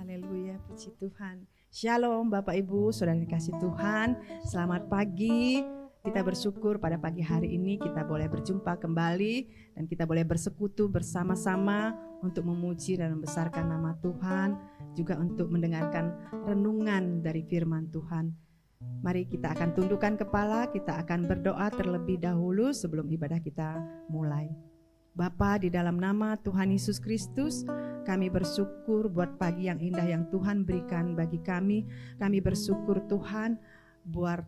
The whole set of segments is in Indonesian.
Haleluya, puji Tuhan. Shalom Bapak Ibu, Saudara dikasih Tuhan. Selamat pagi. Kita bersyukur pada pagi hari ini kita boleh berjumpa kembali dan kita boleh bersekutu bersama-sama untuk memuji dan membesarkan nama Tuhan, juga untuk mendengarkan renungan dari firman Tuhan. Mari kita akan tundukkan kepala, kita akan berdoa terlebih dahulu sebelum ibadah kita mulai. Bapa, di dalam nama Tuhan Yesus Kristus, kami bersyukur buat pagi yang indah yang Tuhan berikan bagi kami. Kami bersyukur Tuhan buat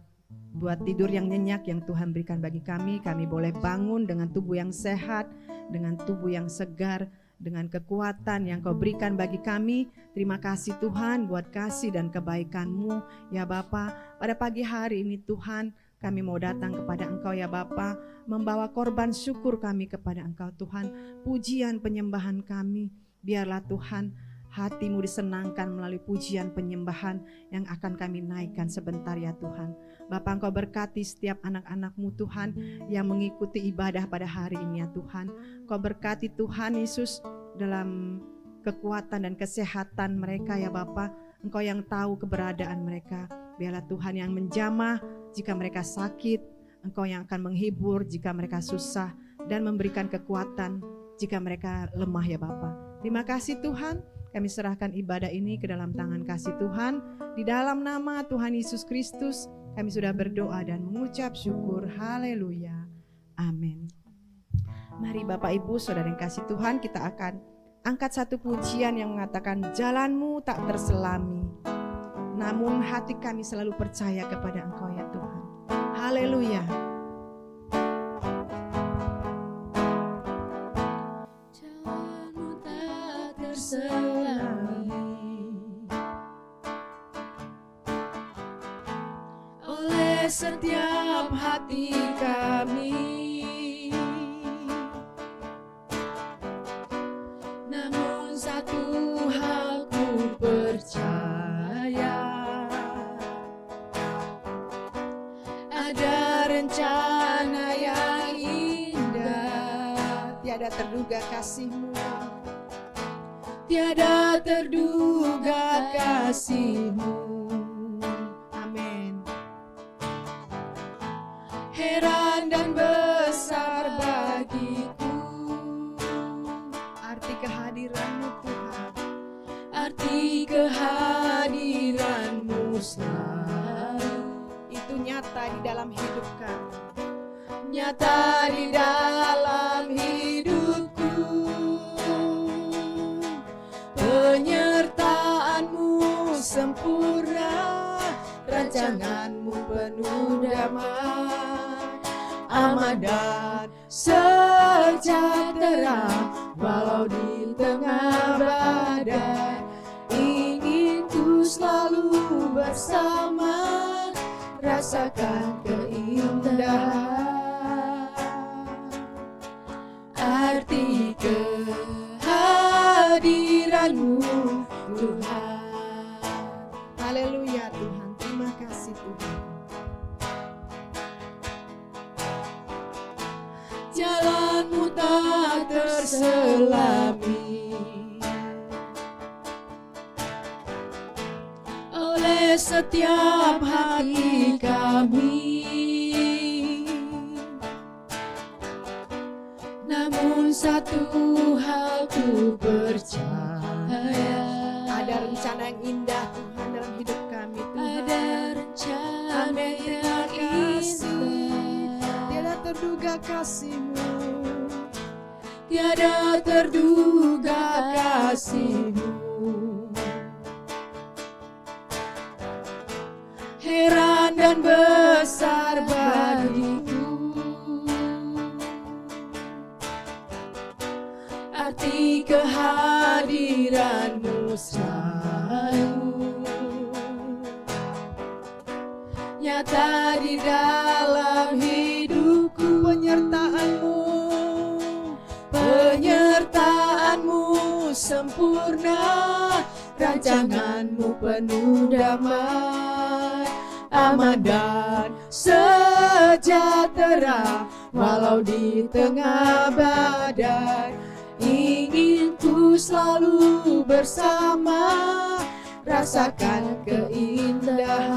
tidur yang nyenyak yang Tuhan berikan bagi kami. Kami boleh bangun dengan tubuh yang sehat, dengan tubuh yang segar, dengan kekuatan yang Kau berikan bagi kami. Terima kasih Tuhan buat kasih dan kebaikan-Mu ya Bapa. Pada pagi hari ini Tuhan, kami mau datang kepada Engkau ya Bapa, membawa korban syukur kami kepada Engkau Tuhan. Pujian penyembahan kami, biarlah Tuhan hati-Mu disenangkan melalui pujian penyembahan yang akan kami naikkan sebentar ya Tuhan. Bapa, Engkau berkati setiap anak-anak-Mu Tuhan yang mengikuti ibadah pada hari ini ya Tuhan. Engkau berkati Tuhan Yesus dalam kekuatan dan kesehatan mereka ya Bapa. Engkau yang tahu keberadaan mereka. Biarlah Tuhan yang menjamah jika mereka sakit, Engkau yang akan menghibur jika mereka susah, dan memberikan kekuatan jika mereka lemah ya Bapa. Terima kasih Tuhan, kami serahkan ibadah ini ke dalam tangan kasih Tuhan. Di dalam nama Tuhan Yesus Kristus, kami sudah berdoa dan mengucap syukur. Haleluya. Amin. Mari Bapak Ibu Saudara yang kasih Tuhan, kita akan angkat satu pujian yang mengatakan, jalan-Mu tak terselami, namun hati kami selalu percaya kepada Engkau ya Tuhan. Haleluya. Jalan-Mu tak terselami, oleh setiap hati kami. Namun satu hal ku percaya, ada rencana yang indah. Tiada terduga kasih-Mu, tiada terduga kasih-Mu. amin. Heran dan besar bagiku Arti kehadiran-Mu Tuhan, arti kehadiran-Mu selalu. itu nyata di dalam hidup kami. Nyata di dalam hidupku, penyertaan-Mu sempurna, rancangan-Mu penuh damai, aman dan sejahtera, walau di tengah badai. Ingin ku selalu bersama, rasakan keindahan. Arti kehadiran-Mu Tuhan. Haleluya Tuhan, terima kasih Tuhan. Jalan-Mu tak terselami, oleh setiap hati kami. Namun satu hal ku percaya, Ada rencana yang indah Tuhan dalam hidup kami Tuhan. ada rencana Amin, terima yang kasih. indah. Tiada terduga kasih-Mu, Tiada terduga kasih-Mu. Heran dan besar bagiku, arti kehadiran-Mu selalu. Nyata di dalam hidupku, penyertaan-Mu sempurna, rancangan-Mu penuh damai, aman dan sejahtera, walau di tengah badai. Ingin ku selalu bersama, rasakan keindahan.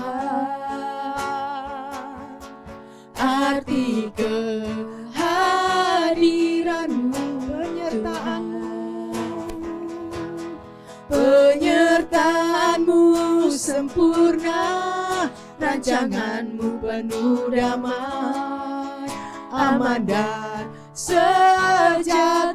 Arti kehadiranmu, penyertaanmu sempurna, rancanganmu penuh damai, aman dan sejahtera.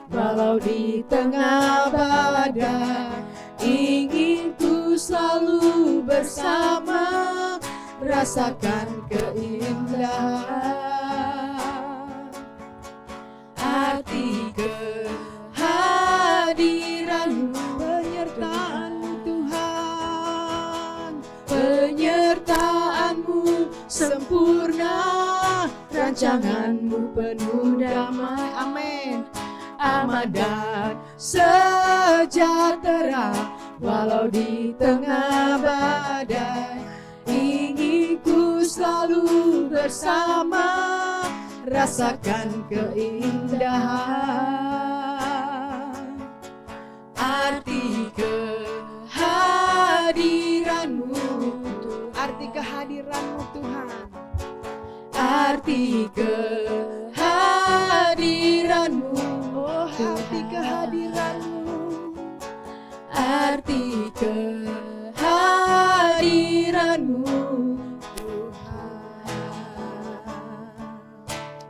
Walau di tengah badai, ingin ku selalu bersama, rasakan keindahan. Arti kehadiranmu, penyertaanmu Tuhan, penyertaanmu sempurna, rancanganmu penuh damai, amin, aman dan sejahtera. Walau di tengah badai, ingin ku selalu bersama, rasakan keindahan. Arti kehadiranmu, arti kehadiranmu Tuhan, arti kehadiranmu, oh arti kehadiranmu, arti kehadiranmu Tuhan.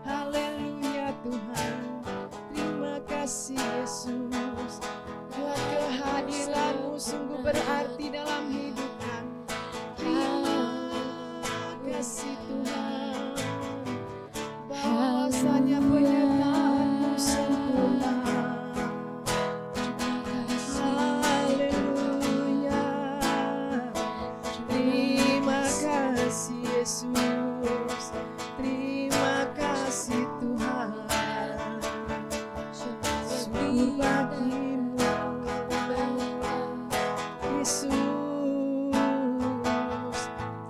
Haleluya Tuhan, terima kasih Yesus. Buat kehadiranmu sungguh berarti dalam hidup kami. Terima kasih Tuhan, bahwasanya penyertaanmu sempurna. Haleluya, terima kasih Yesus, terima kasih Tuhan. Sungguh bagimu Yesus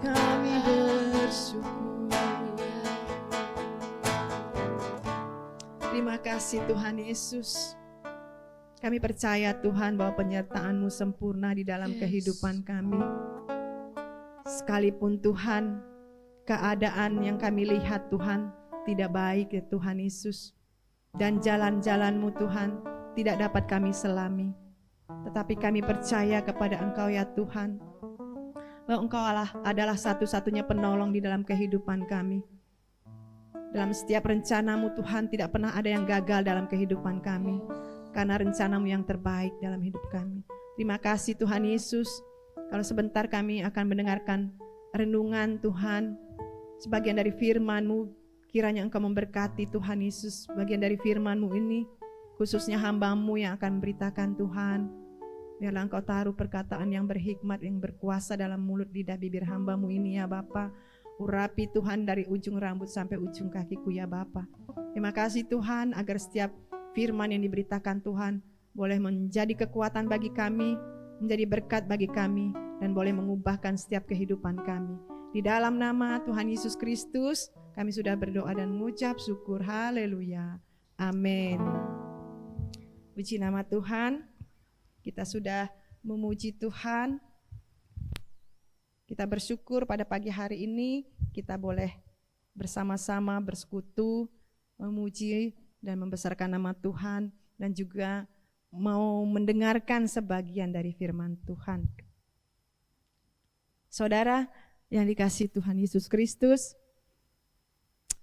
kami bersyukur. Terima kasih Tuhan Yesus. Kami percaya Tuhan bahwa penyertaan-Mu sempurna di dalam kehidupan kami. Sekalipun Tuhan, keadaan yang kami lihat Tuhan tidak baik ya Tuhan Yesus. Dan jalan-jalan-Mu Tuhan tidak dapat kami selami. Tetapi kami percaya kepada Engkau ya Tuhan, bahwa Engkau adalah satu-satunya penolong di dalam kehidupan kami. Dalam setiap rencana-Mu Tuhan tidak pernah ada yang gagal dalam kehidupan kami. Karena rencana-Mu yang terbaik dalam hidup kami. Terima kasih Tuhan Yesus. Kalau sebentar kami akan mendengarkan renungan Tuhan. Sebagian dari firman-Mu, kiranya Engkau memberkati Tuhan Yesus. Bagian dari firman-Mu ini, khususnya hamba-Mu yang akan memberitakan Tuhan. Biarlah Engkau taruh perkataan yang berhikmat, yang berkuasa dalam mulut lidah bibir hamba-Mu ini ya Bapa. Urapi Tuhan dari ujung rambut sampai ujung kakiku ya Bapa. Terima kasih Tuhan agar setiap firman yang diberitakan Tuhan boleh menjadi kekuatan bagi kami, menjadi berkat bagi kami, dan boleh mengubahkan setiap kehidupan kami. Di dalam nama Tuhan Yesus Kristus, kami sudah berdoa dan mengucap syukur. Haleluya. Amin. Puji nama Tuhan. Kita sudah memuji Tuhan. Kita bersyukur pada pagi hari ini kita boleh bersama-sama bersekutu, memuji dan membesarkan nama Tuhan, dan juga mau mendengarkan sebagian dari firman Tuhan. Saudara yang dikasihi Tuhan Yesus Kristus,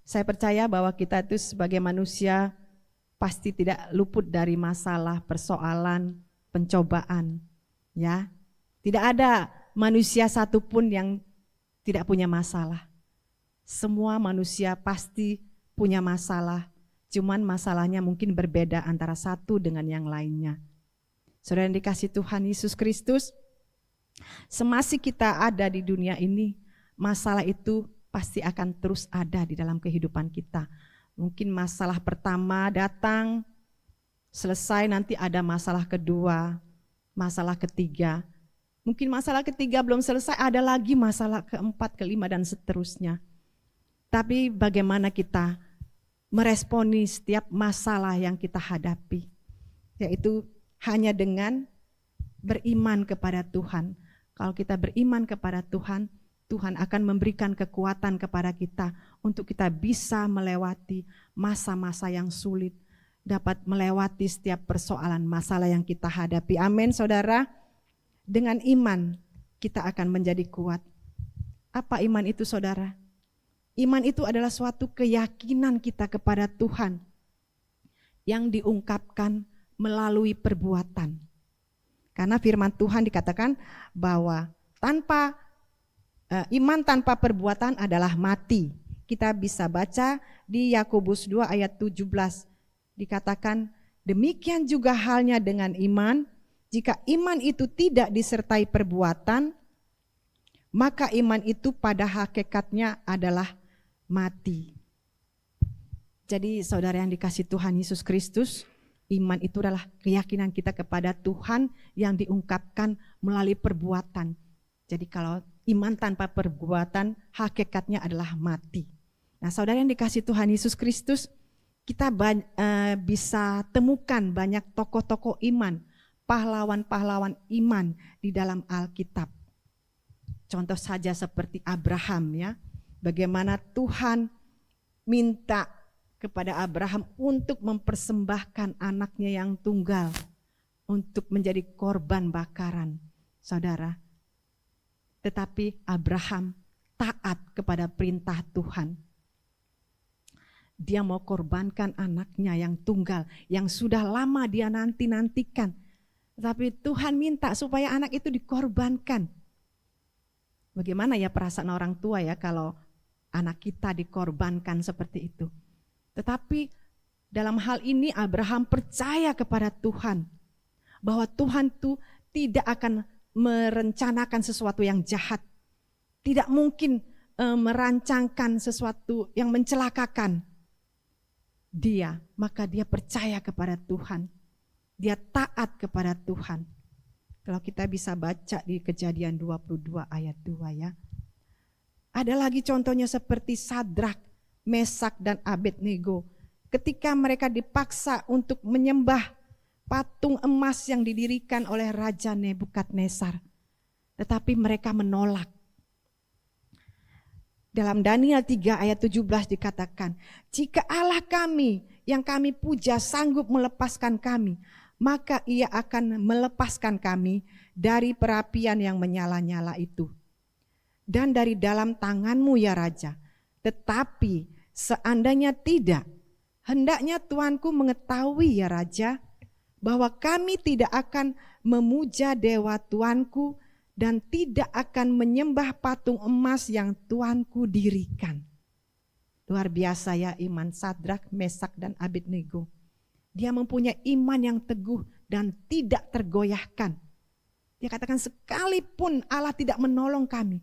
saya percaya bahwa kita itu sebagai manusia pasti tidak luput dari masalah, persoalan, pencobaan. Ya, tidak ada manusia satupun yang tidak punya masalah. Semua manusia pasti punya masalah. Cuman masalahnya mungkin berbeda antara satu dengan yang lainnya. Saudara yang dikasihi Tuhan Yesus Kristus, semasih kita ada di dunia ini, masalah itu pasti akan terus ada di dalam kehidupan kita. Mungkin masalah pertama datang, selesai nanti ada masalah kedua, masalah ketiga. Mungkin masalah ketiga belum selesai, ada lagi masalah keempat, kelima, dan seterusnya. Tapi bagaimana kita meresponi setiap masalah yang kita hadapi, yaitu hanya dengan beriman kepada Tuhan. Kalau kita beriman kepada Tuhan, Tuhan akan memberikan kekuatan kepada kita untuk kita bisa melewati masa-masa yang sulit, dapat melewati setiap persoalan masalah yang kita hadapi. Amin, saudara. Dengan iman kita akan menjadi kuat. Apa iman itu, saudara? Iman itu adalah suatu keyakinan kita kepada Tuhan yang diungkapkan melalui perbuatan. Karena firman Tuhan dikatakan bahwa iman tanpa perbuatan adalah mati. Kita bisa baca di Yakobus 2 ayat 17. Dikatakan, demikian juga halnya dengan iman. Jika iman itu tidak disertai perbuatan, maka iman itu pada hakikatnya adalah mati. Jadi saudara yang dikasihi Tuhan Yesus Kristus, iman itu adalah keyakinan kita kepada Tuhan yang diungkapkan melalui perbuatan. Jadi kalau iman tanpa perbuatan, hakikatnya adalah mati. Nah, saudara yang dikasihi Tuhan Yesus Kristus, kita bisa temukan banyak tokoh-tokoh iman, pahlawan-pahlawan iman di dalam Alkitab. Contoh saja seperti Abraham, ya. Bagaimana Tuhan minta kepada Abraham untuk mempersembahkan anaknya yang tunggal untuk menjadi korban bakaran, saudara. Tetapi Abraham taat kepada perintah Tuhan. Dia mau korbankan anaknya yang tunggal, yang sudah lama dia nantikan. Tapi Tuhan minta supaya anak itu dikorbankan. Bagaimana ya perasaan orang tua ya kalau anak kita dikorbankan seperti itu. Tetapi dalam hal ini Abraham percaya kepada Tuhan. Bahwa Tuhan itu tidak akan merencanakan sesuatu yang jahat. Tidak mungkin merancangkan sesuatu yang mencelakakan dia. Maka dia percaya kepada Tuhan. Dia taat kepada Tuhan. Kalau kita bisa baca di Kejadian 22 ayat 2 ya. Ada lagi contohnya seperti Sadrak, Mesak dan Abednego. Ketika mereka dipaksa untuk menyembah patung emas yang didirikan oleh Raja Nebukadnezar. Tetapi mereka menolak. Dalam Daniel 3 ayat 17 dikatakan, jika Allah kami yang kami puja sanggup melepaskan kami, maka ia akan melepaskan kami dari perapian yang menyala-nyala itu. Dan dari dalam tanganmu ya Raja. Tetapi seandainya tidak, hendaknya Tuanku mengetahui ya Raja, bahwa kami tidak akan memuja dewa Tuanku dan tidak akan menyembah patung emas yang Tuanku dirikan. Luar biasa ya iman Sadrak, Mesak dan Abednego. Dia mempunyai iman yang teguh dan tidak tergoyahkan. Dia katakan sekalipun Allah tidak menolong kami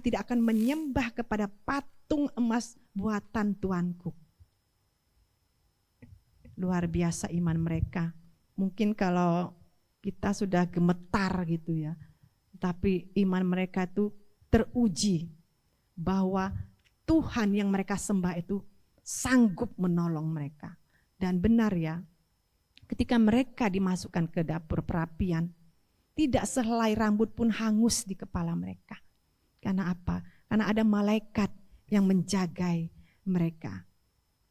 tidak akan menyembah kepada patung emas buatan Tuanku. Luar biasa iman mereka. Mungkin kalau kita sudah gemetar gitu ya. Tapi iman mereka itu teruji bahwa Tuhan yang mereka sembah itu sanggup menolong mereka. Dan benar ya, ketika mereka dimasukkan ke dapur perapian, tidak sehelai rambut pun hangus di kepala mereka. Karena apa? Karena ada malaikat yang menjagai mereka.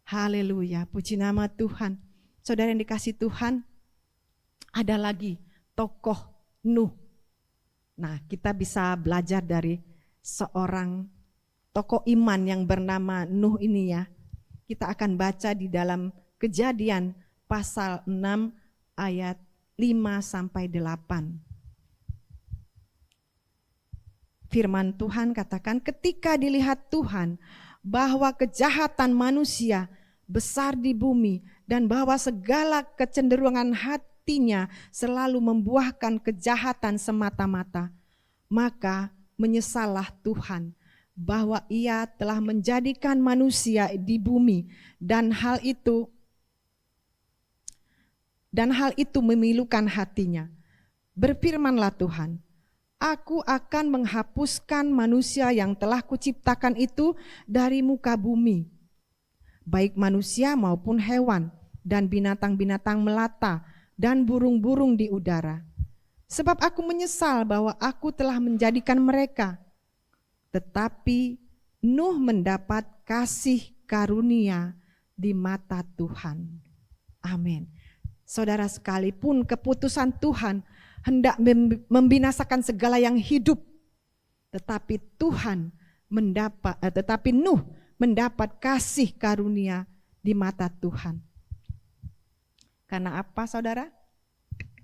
Haleluya, puji nama Tuhan. Saudara yang dikasihi Tuhan, ada lagi tokoh Nuh. Nah, kita bisa belajar dari seorang tokoh iman yang bernama Nuh ini ya. Kita akan baca di dalam Kejadian pasal 6 ayat 5-8. Firman Tuhan katakan, ketika dilihat Tuhan bahwa kejahatan manusia besar di bumi dan bahwa segala kecenderungan hatinya selalu membuahkan kejahatan semata-mata, maka menyesallah Tuhan bahwa ia telah menjadikan manusia di bumi dan hal itu memilukan hatinya. Berfirmanlah Tuhan, aku akan menghapuskan manusia yang telah kuciptakan itu dari muka bumi, baik manusia maupun hewan, dan binatang-binatang melata, dan burung-burung di udara. Sebab aku menyesal bahwa aku telah menjadikan mereka. Tetapi Nuh mendapat kasih karunia di mata Tuhan. Amin. Saudara, sekalipun keputusan Tuhan hendak membinasakan segala yang hidup, tetapi Nuh mendapat kasih karunia di mata Tuhan. Karena apa, saudara?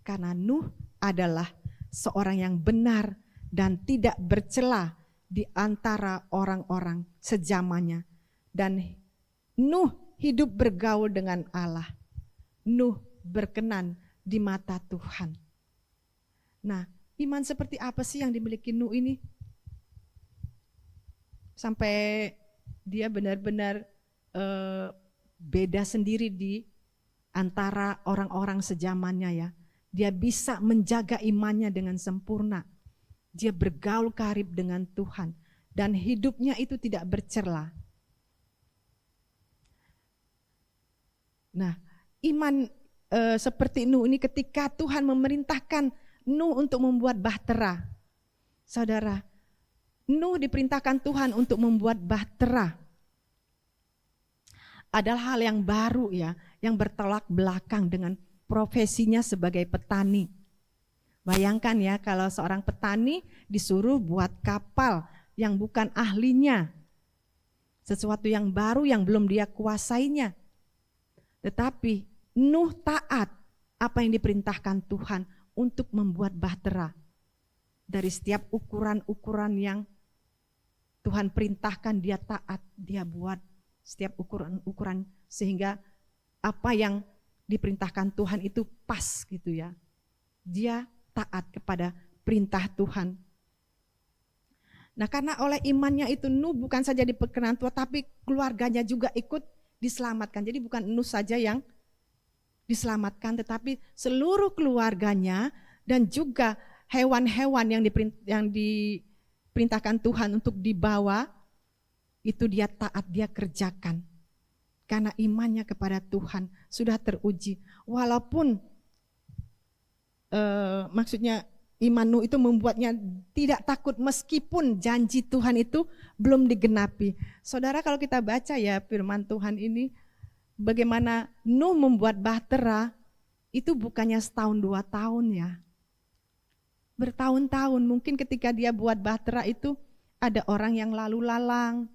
Karena Nuh adalah seorang yang benar dan tidak bercela di antara orang-orang sejamannya. Dan Nuh hidup bergaul dengan Allah. Nuh berkenan di mata Tuhan. Nah, iman seperti apa sih yang dimiliki Nuh ini? Sampai dia benar-benar beda sendiri di antara orang-orang sejamannya ya. Dia bisa menjaga imannya dengan sempurna. Dia bergaul karib dengan Tuhan. Dan hidupnya itu tidak bercela. Nah, iman seperti Nuh ini ketika Tuhan memerintahkan Nuh untuk membuat bahtera. Saudara, Nuh diperintahkan Tuhan untuk membuat bahtera. Adalah hal yang baru ya, yang bertolak belakang dengan profesinya sebagai petani. Bayangkan ya kalau seorang petani disuruh buat kapal yang bukan ahlinya. Sesuatu yang baru yang belum dia kuasainya. Tetapi Nuh taat apa yang diperintahkan Tuhan untuk membuat bahtera. Dari setiap ukuran-ukuran yang Tuhan perintahkan dia taat, dia buat setiap ukuran-ukuran sehingga apa yang diperintahkan Tuhan itu pas gitu ya. Dia taat kepada perintah Tuhan. Nah, karena oleh imannya itu Nuh bukan saja diperkenan Tuhan, tapi keluarganya juga ikut diselamatkan. Jadi bukan Nuh saja yang diselamatkan, tetapi seluruh keluarganya dan juga hewan-hewan yang diperintahkan Tuhan untuk dibawa, itu dia taat, dia kerjakan. Karena imannya kepada Tuhan sudah teruji. Walaupun maksudnya iman Nuh itu membuatnya tidak takut meskipun janji Tuhan itu belum digenapi. Saudara, kalau kita baca ya firman Tuhan ini, bagaimana Nuh membuat bahtera itu bukannya setahun 2 tahun ya. Bertahun-tahun, mungkin ketika dia buat bahtera itu ada orang yang lalu lalang,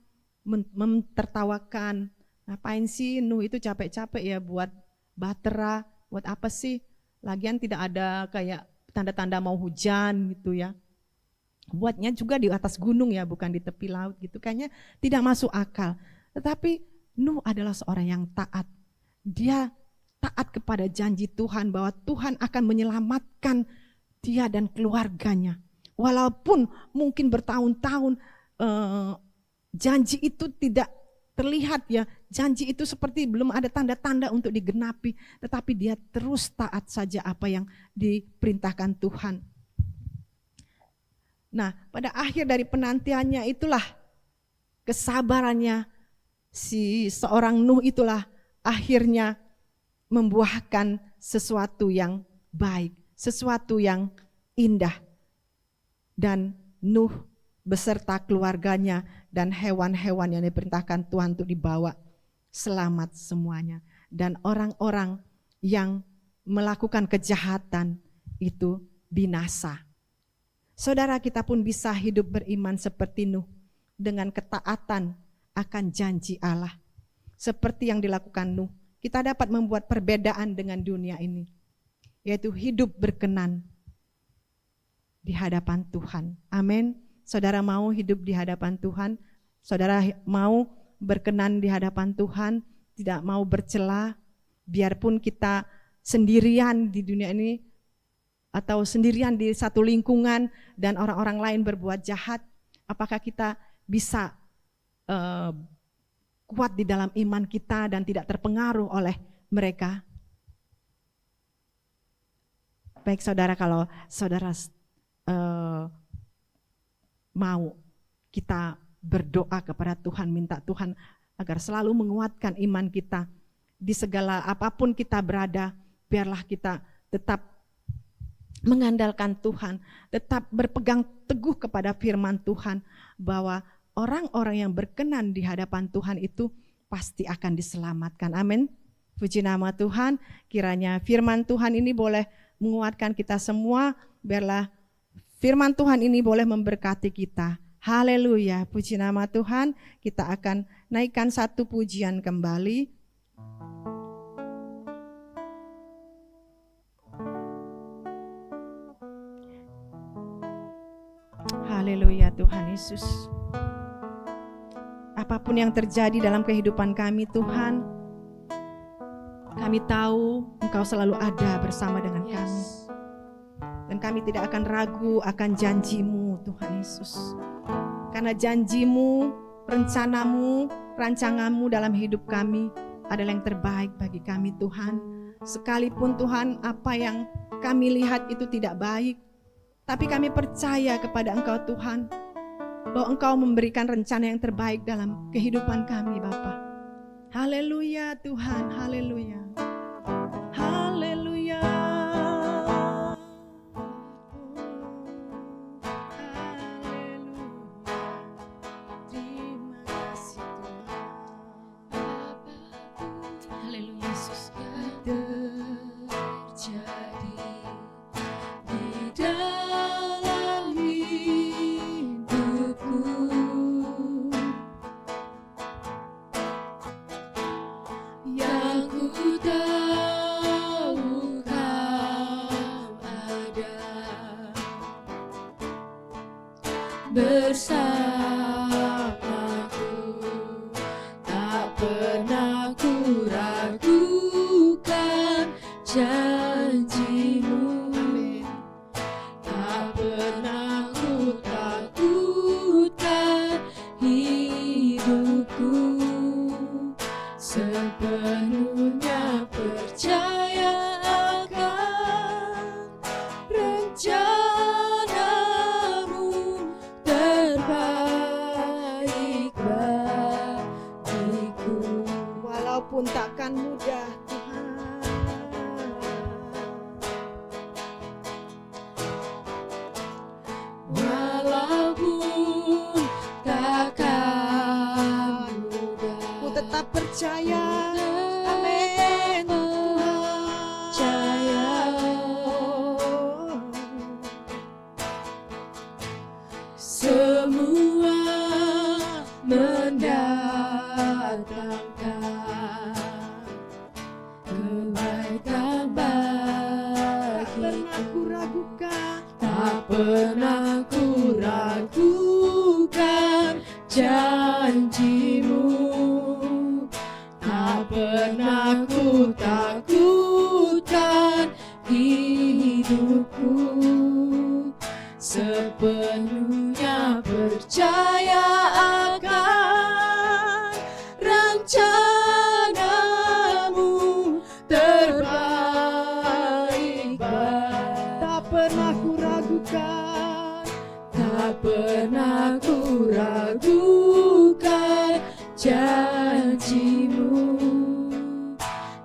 mentertawakan. Ngapain sih Nuh itu capek-capek ya buat bahtera, buat apa sih? Lagian tidak ada kayak tanda-tanda mau hujan gitu ya. Buatnya juga di atas gunung ya, bukan di tepi laut gitu. Kayaknya tidak masuk akal. Tetapi Nuh adalah seorang yang taat. Dia taat kepada janji Tuhan bahwa Tuhan akan menyelamatkan dia dan keluarganya. Walaupun mungkin bertahun-tahun janji itu tidak terlihat ya, janji itu seperti belum ada tanda-tanda untuk digenapi, tetapi dia terus taat saja apa yang diperintahkan Tuhan. Nah, pada akhir dari penantiannya itulah kesabarannya si seorang Nuh itulah akhirnya membuahkan sesuatu yang baik, sesuatu yang indah. Dan Nuh beserta keluarganya dan hewan-hewan yang diperintahkan Tuhan untuk dibawa selamat semuanya. Dan orang-orang yang melakukan kejahatan itu binasa. Saudara, kita pun bisa hidup beriman seperti Nuh dengan ketaatan akan janji Allah. Seperti yang dilakukan Nuh, kita dapat membuat perbedaan dengan dunia ini, yaitu hidup berkenan di hadapan Tuhan. Amin. Saudara mau hidup di hadapan Tuhan? Saudara mau berkenan di hadapan Tuhan? Tidak mau bercela? Biarpun kita sendirian di dunia ini atau sendirian di satu lingkungan dan orang-orang lain berbuat jahat, apakah kita bisa kuat di dalam iman kita dan tidak terpengaruh oleh mereka? Baik saudara, kalau saudara mau kita berdoa kepada Tuhan, minta Tuhan agar selalu menguatkan iman kita di segala apapun kita berada, biarlah kita tetap mengandalkan Tuhan, tetap berpegang teguh kepada firman Tuhan, bahwa orang-orang yang berkenan di hadapan Tuhan itu pasti akan diselamatkan. Amin. Puji nama Tuhan, kiranya firman Tuhan ini boleh menguatkan kita semua, biarlah firman Tuhan ini boleh memberkati kita. Haleluya, puji nama Tuhan. Kita akan naikkan satu pujian kembali. Haleluya Tuhan Yesus. Apapun yang terjadi dalam kehidupan kami Tuhan, kami tahu Engkau selalu ada bersama dengan kami. Dan kami tidak akan ragu akan janji-Mu Tuhan Yesus. Karena janji-Mu, rencana-Mu, rancangan-Mu dalam hidup kami adalah yang terbaik bagi kami Tuhan. Sekalipun Tuhan apa yang kami lihat itu tidak baik, tapi kami percaya kepada Engkau Tuhan, bahwa Engkau memberikan rencana yang terbaik dalam kehidupan kami Bapa. Haleluya Tuhan, haleluya. Haleluya. Terima kasih Tuhan. Haleluya Yesus. Terjadi di dalam hidupku, yang ku tahu Kau ada bersamaku, tak pernah ku ragukan janji-Mu. Tak pernah ku takutkan hidupku, sepenuhnya percaya akan rencana-Mu terbaik bagiku. Walaupun takkan mudah Tuhan, walaupun takkan mudah, ku tetap percaya. Amin. Percaya semua mendatangkan kebaikan bagiku. Tak pernah ku ragukan janji-Mu, tak pernah ku takutkan hidupku, sepenuhnya percaya akan rencana-Mu terbaik bagiku. tak pernah ku ragukan. Tak pernah ku ragukan janji-Mu,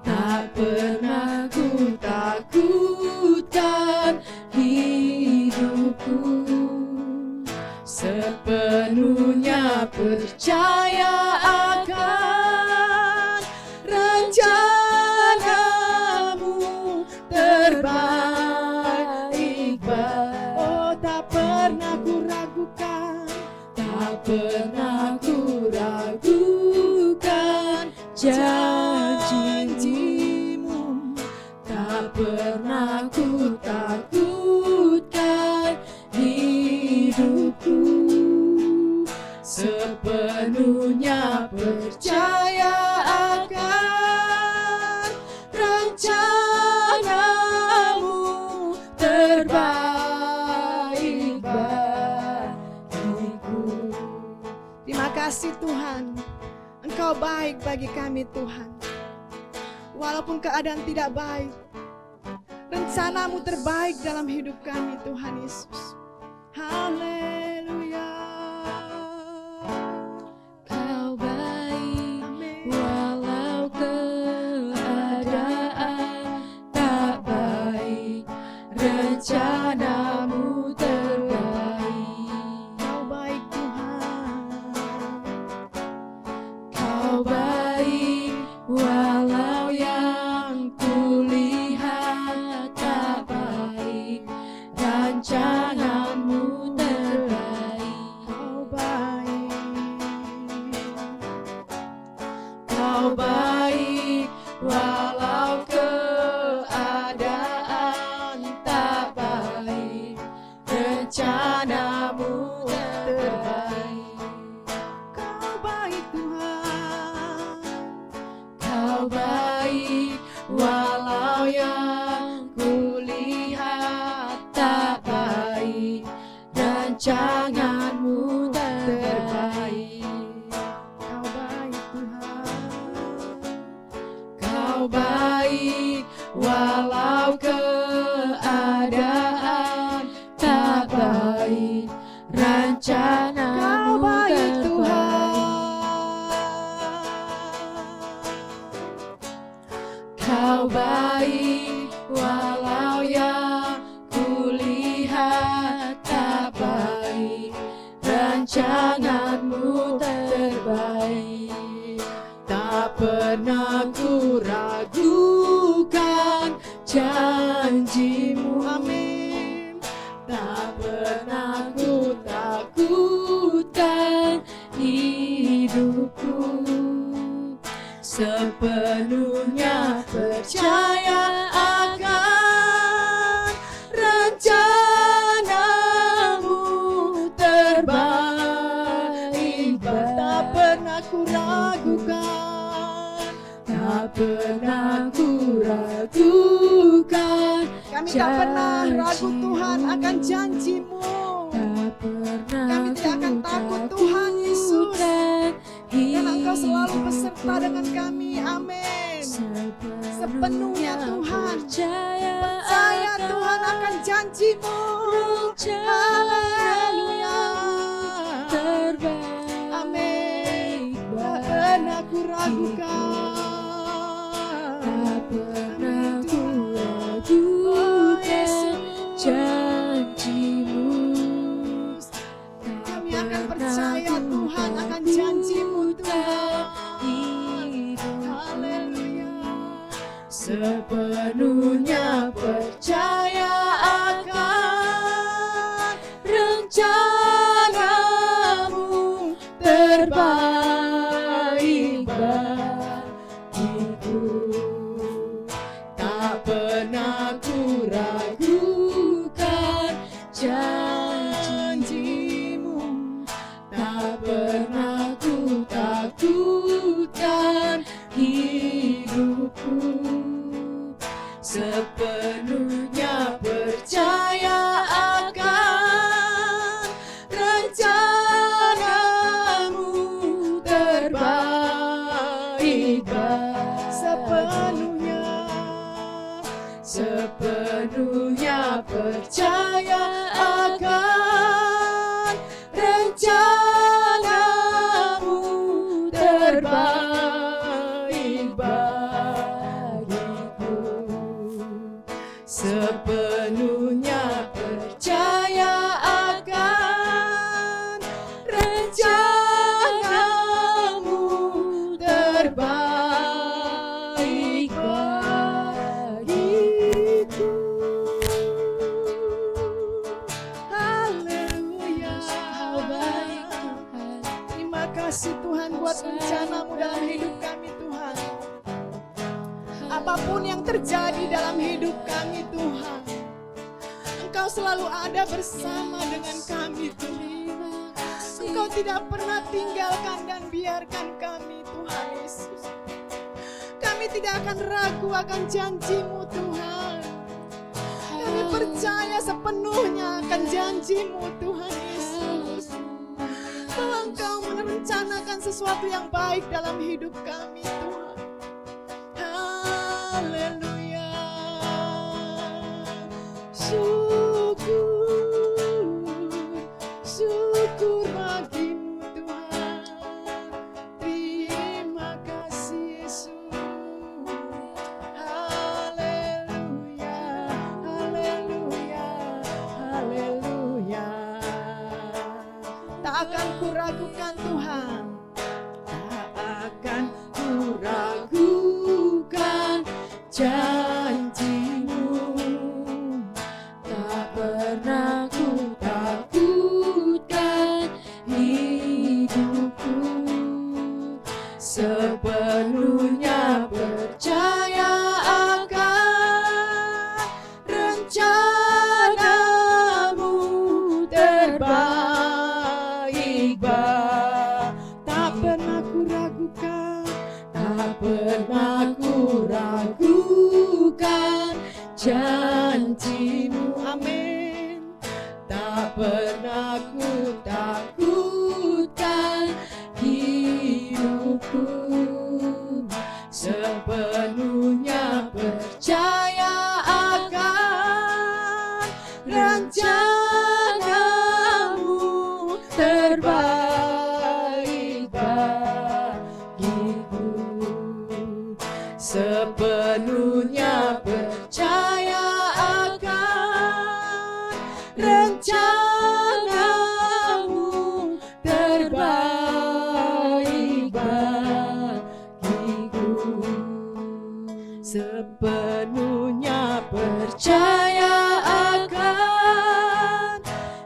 tak pernah ku takutkan hidupku, sepenuhnya percaya akan rencana-Mu terbaik bagiku. Oh, tak pernah ku ragukan. Tak pernah ku ragukan janji-Mu, tak pernah ku takutkan hidupku, sepenuhnya percaya akan rencana-Mu terbaik bagiku. Terima kasih Tuhan, Engkau baik bagi kami Tuhan. Walaupun keadaan tidak baik, rencana-Mu terbaik dalam hidup kami Tuhan Yesus. Haleluya. Kau baik Amin. walau keadaan tak baik, rencana rencanamu terbaik. Kau baik Tuhan, Kau baik, walau yang kulihat tak baik, rancanganmu terbaik. Kau baik Tuhan, Kau baik, walau keadaan tak baik, Kau rencanamu baik terbaik. Kau baik, walau yang kulihat tak baik, rancanganmu terbaik. Tak pernah ku ragukan janjimu, amin. tak pernah ku takutkan hidupku. Sepenuhnya percaya akan rencanamu terbaik. Tak pernah ku ragukan, Tak pernah ku ragukan. kami tak pernah ragu Tuhan akan janji-Mu. Tak pernah Kami tidak akan ku takut Tuhan Yesus, takutkan karena Engkau selalu hidupku. beserta dengan kami, amin. Sepenuhnya Tuhan, percaya Tuhan akan janji-Mu. Haleluya, terbaik. amin. Tak pernah ku ragukan, Tak pernah ku Oh, ragukan Yesus. janjimu. Kami akan percaya Tuhan akan janji-Mu Tuhan. Haleluya. Sepenuhnya percaya akan rencanamu terbaik bagiku. Tak pernah ku ragukan janjimu, tak pernah ku takutkan hidupku. Sepenuhnya percaya akan rencanamu terbaik Sepenuhnya, sepenuhnya percaya akan rencanamu terbaik bagiku. Sepenuhnya percaya akan rencanamu terbaik bagiku. haleluya. Kau baik Tuhan, Terima kasih Tuhan buat rencana-Mu dalam hidup kami Tuhan. Apapun yang terjadi dalam hidup kami Tuhan, Engkau selalu ada bersama dengan kami Tuhan. Engkau tidak pernah tinggalkan dan biarkan kami Tuhan Yesus. Kami tidak akan ragu akan janji-Mu Tuhan. Kami percaya sepenuhnya akan janji-Mu Tuhan Yesus, bahwa Engkau merencanakan sesuatu yang baik dalam hidup kami Tuhan. Haleluya. Syukur bagimu Tuhan. Terima kasih Yesus. Haleluya, haleluya, haleluya. Tak akan kuragukan Tuhan, tak akan kuragukan janjimu, tak pernah ku takutkan hidupku. Sepenuhnya percaya akan rencanamu pernah ku ragukan janji-Mu. Amin. Tak pernah ku takutkan hidupku, sepenuhnya percaya akan rencana-Mu terbaik bagiku. Sepenuhnya percaya akan rencana-Mu terbaik bagiku. Sepenuhnya percaya akan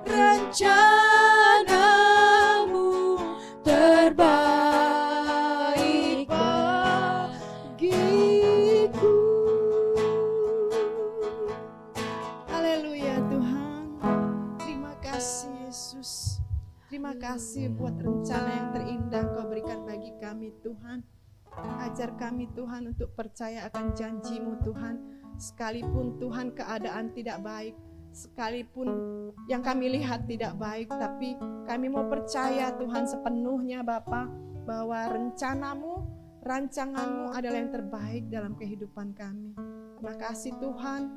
rencana-Mu terbaik bagiku. Haleluya Tuhan. Terima kasih Yesus. Terima kasih buat rencana yang terindah Kau berikan bagi kami Tuhan. Ajar kami Tuhan untuk percaya akan janji-Mu Tuhan. Sekalipun Tuhan keadaan tidak baik, sekalipun yang kami lihat tidak baik, tapi kami mau percaya Tuhan sepenuhnya Bapa, bahwa rencana-Mu, rancangan-Mu adalah yang terbaik dalam kehidupan kami. Terima kasih Tuhan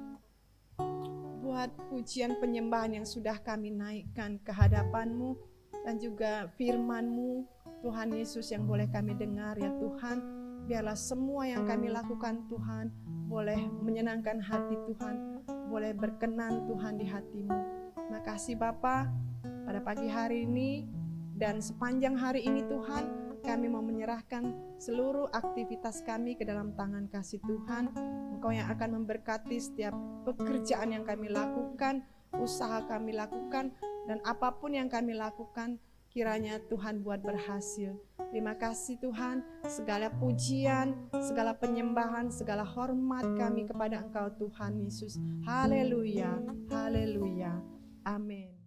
buat pujian penyembahan yang sudah kami naikkan ke hadapan-Mu, dan juga firman-Mu Tuhan Yesus yang boleh kami dengar ya Tuhan. Biarlah semua yang kami lakukan Tuhan boleh menyenangkan hati Tuhan, boleh berkenan Tuhan di hati-Mu. Terima kasih Bapa, pada pagi hari ini dan sepanjang hari ini Tuhan, kami mau menyerahkan seluruh aktivitas kami ke dalam tangan kasih Tuhan. Engkau yang akan memberkati setiap pekerjaan yang kami lakukan, usaha kami lakukan, dan apapun yang kami lakukan, kiranya Tuhan buat berhasil. Terima kasih Tuhan, segala pujian, segala penyembahan, segala hormat kami kepada Engkau Tuhan Yesus. Haleluya, haleluya, amin.